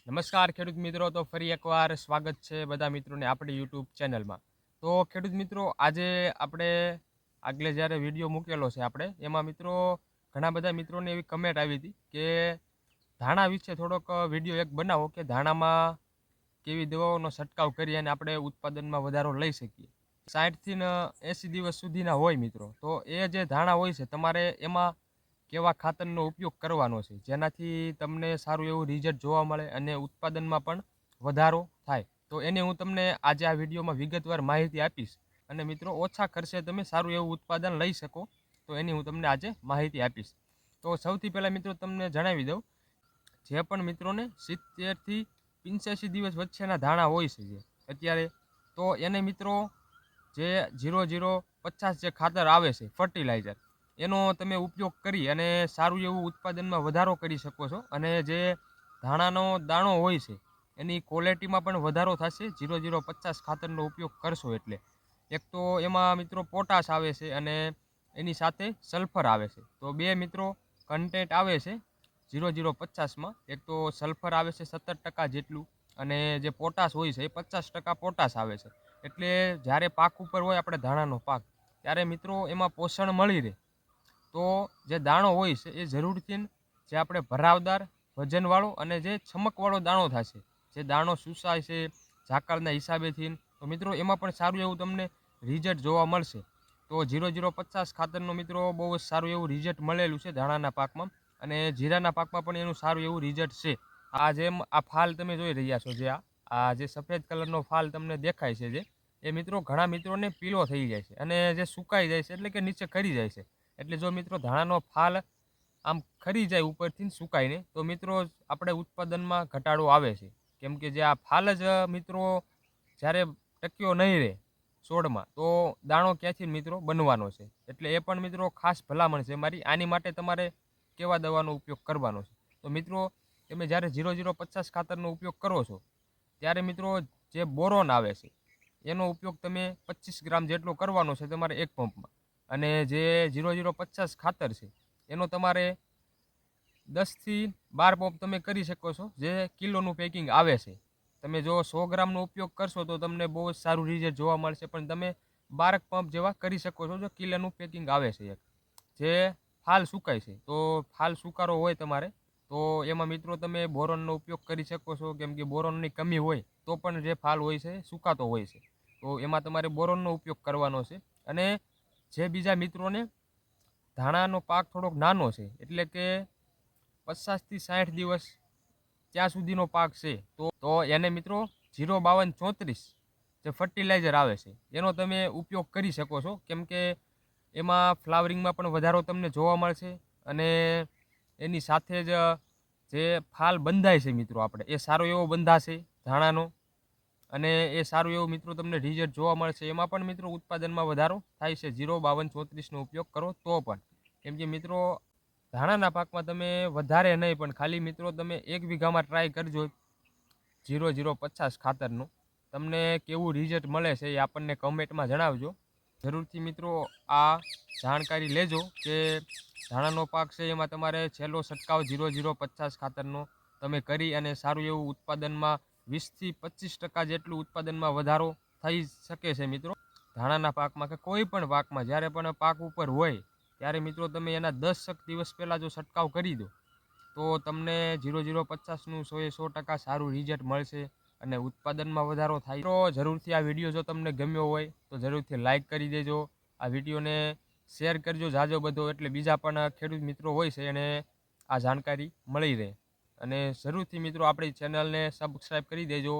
નમસ્કાર ખેડૂત મિત્રો, તો ફરી એકવાર સ્વાગત છે બધા મિત્રોને આપણી યુટ્યુબ ચેનલમાં. તો ખેડૂત મિત્રો, આજે આપણે આગલે જ્યારે વિડીયો મૂકેલો છે આપણે એમાં મિત્રો ઘણા બધા મિત્રોને એવી કમેન્ટ આવી હતી કે ધાણા વિશે થોડોક વિડીયો એક બનાવો કે ધાણામાં કેવી દવાઓનો છંટકાવ કરી અને આપણે ઉત્પાદનમાં વધારો લઈ શકીએ. 60થી ને 80 દિવસ સુધીના હોય મિત્રો, તો એ જે ધાણા હોય છે તમારે એમાં કેવા ખાતરનો ઉપયોગ કરવાનો છે જેનાથી તમને સારું એવું રિઝલ્ટ જોવા મળે અને ઉત્પાદનમાં પણ વધારો થાય. તો એની હું તમને આજે આ વિડીયોમાં વિગતવાર માહિતી આપીશ અને મિત્રો ઓછા ખર્ચે તમે સારું એવું ઉત્પાદન લઈ શકો, તો એની હું તમને આજે માહિતી આપીશ. તો સૌથી પહેલાં મિત્રો તમને જણાવી દઉં, જે પણ મિત્રોને 70થી 85 દિવસ વચ્ચેના ધાણા હોય છે જે અત્યારે, તો એને મિત્રો જે 0050 જે ખાતર આવે છે ફર્ટિલાઇઝર, એનો તમે ઉપયોગ કરી અને સારું એવું ઉત્પાદનમાં વધારો કરી શકો છો. અને જે ધાણાનો દાણો હોય છે એની ક્વોલિટીમાં પણ વધારો થશે 0050 ખાતરનો ઉપયોગ કરશો એટલે. એક તો એમાં મિત્રો પોટાશ આવે છે અને એની સાથે સલ્ફર આવે છે. તો બે મિત્રો કન્ટેન્ટ આવે છે 0050માં. એક તો સલ્ફર આવે છે 17% જેટલું અને જે પોટાશ હોય છે એ 50% પોટાશ આવે છે. એટલે જ્યારે પાક ઉપર હોય આપણે ધાણાનો પાક, ત્યારે મિત્રો એમાં પોષણ મળી રહે. તો જે દાણો હોય છે એ જરૂરથી જે આપણે ભરાવદાર, વજનવાળો અને જે છમકવાળો દાણો થશે. જે દાણો સુસાય છે ઝાકળના હિસાબેથી, તો મિત્રો એમાં પણ સારું એવું તમને રિઝલ્ટ જોવા મળશે. તો 0050 ખાતરનો મિત્રો બહુ જ સારું એવું રિઝલ્ટ મળેલું છે ધાણાના પાકમાં, અને જીરાના પાકમાં પણ એનું સારું એવું રિઝલ્ટ છે. આ જેમ આ ફાલ તમે જોઈ રહ્યા છો, જે આ જે સફેદ કલરનો ફાલ તમને દેખાય છે, જે એ મિત્રો ઘણા મિત્રોને પીળો થઈ જાય છે અને જે સુકાઈ જાય છે એટલે કે નીચે ખરી જાય છે. એટલે જો મિત્રો ધાણાનો ફાલ આમ ખરી જાય ઉપરથી સુકાઈને, તો મિત્રો આપણે ઉત્પાદનમાં ઘટાડો આવે છે. કેમ કે જે આ ફાલ જ મિત્રો જ્યારે ટક્યો નહીં રહે છોડમાં, તો દાણો ક્યાંથી મિત્રો બનવાનો છે. એટલે એ પણ મિત્રો ખાસ ભલામણ છે મારી. આની માટે તમારે કેવા દવાનો ઉપયોગ કરવાનો છે, તો મિત્રો તમે જ્યારે 0050 ખાતરનો ઉપયોગ કરો છો ત્યારે મિત્રો જે બોરોન આવે છે એનો ઉપયોગ તમે 25 ગ્રામ જેટલો કરવાનો છે તમારે એક પંપમાં. અને જે 0050 ખાતર છે એનો તમારે 10થી 12 પંપ તમે કરી શકો છો, જે કિલોનું પેકિંગ આવે છે. તમે જો 100 ગ્રામનો ઉપયોગ કરશો તો તમને બહુ જ સારું રિઝલ્ટ જોવા મળશે, પણ તમે 12 પંપ જેવા કરી શકો છો જો કિલોનું પેકિંગ આવે છે એક. જે ફાલ સુકાય છે, તો ફાલ સુકારો હોય તમારે, તો એમાં મિત્રો તમે બોરોનનો ઉપયોગ કરી શકો છો. કેમ કે બોરોનની કમી હોય તો પણ જે ફાલ હોય છે સુકાતો હોય છે, તો એમાં તમારે બોરોનનો ઉપયોગ કરવાનો છે. અને જે બીજા મિત્રોને ધાણાનો પાક થોડોક નાનો છે, એટલે કે 50થી 60 દિવસ ત્યાં સુધીનો પાક છે, તો એને મિત્રો 05234 જે ફર્ટિલાઇઝર આવે છે એનો તમે ઉપયોગ કરી શકો છો. કેમ કે એમાં ફ્લાવરિંગમાં પણ વધારો તમને જોવા મળશે અને એની સાથે જ જે ફાલ બંધાય છે મિત્રો આપણે, એ સારો એવો બંધાશે ધાણાનો, અને એ સારું એવું મિત્રો તમને રિઝલ્ટ જોવા મળશે. એમાં પણ મિત્રો ઉત્પાદનમાં વધારો થાય છે 05234નો ઉપયોગ કરો તો પણ. કેમ કે મિત્રો ધાણાના પાકમાં તમે વધારે નહીં પણ ખાલી મિત્રો તમે 1 વીઘામાં ટ્રાય કરજો 0050 ખાતરનું. તમને કેવું રિઝલ્ટ મળે છે એ આપણને કમેન્ટમાં જણાવજો. જરૂરથી મિત્રો આ જાણકારી લેજો કે ધાણાનો પાક છે એમાં તમારે છેલ્લો છંટકાવ 0050 ખાતરનો તમે કરી અને સારું એવું ઉત્પાદનમાં 20થી 25% જેટલું ઉત્પાદનમાં વધારો થઈ શકે છે મિત્રો. ધાણાના પાકમાં કે કોઈ પણ પાકમાં જ્યારે પણ પાક ઉપર હોય ત્યારે મિત્રો તમે એના 10 દિવસ પહેલાં જો છંટકાવ કરી દો, તો તમને 0050નું 100% સારું રિઝલ્ટ મળશે અને ઉત્પાદનમાં વધારો થાય. તો જરૂરથી આ વિડીયો જો તમને ગમ્યો હોય તો જરૂરથી લાઇક કરી દેજો. આ વિડીયોને શેર કરજો જાજો બધો, એટલે બીજા પણ ખેડૂત મિત્રો હોય છે એને આ જાણકારી મળી રહે. અને જરૂરથી મિત્રો આપણી ચેનલને સબસ્ક્રાઈબ કરી દેજો.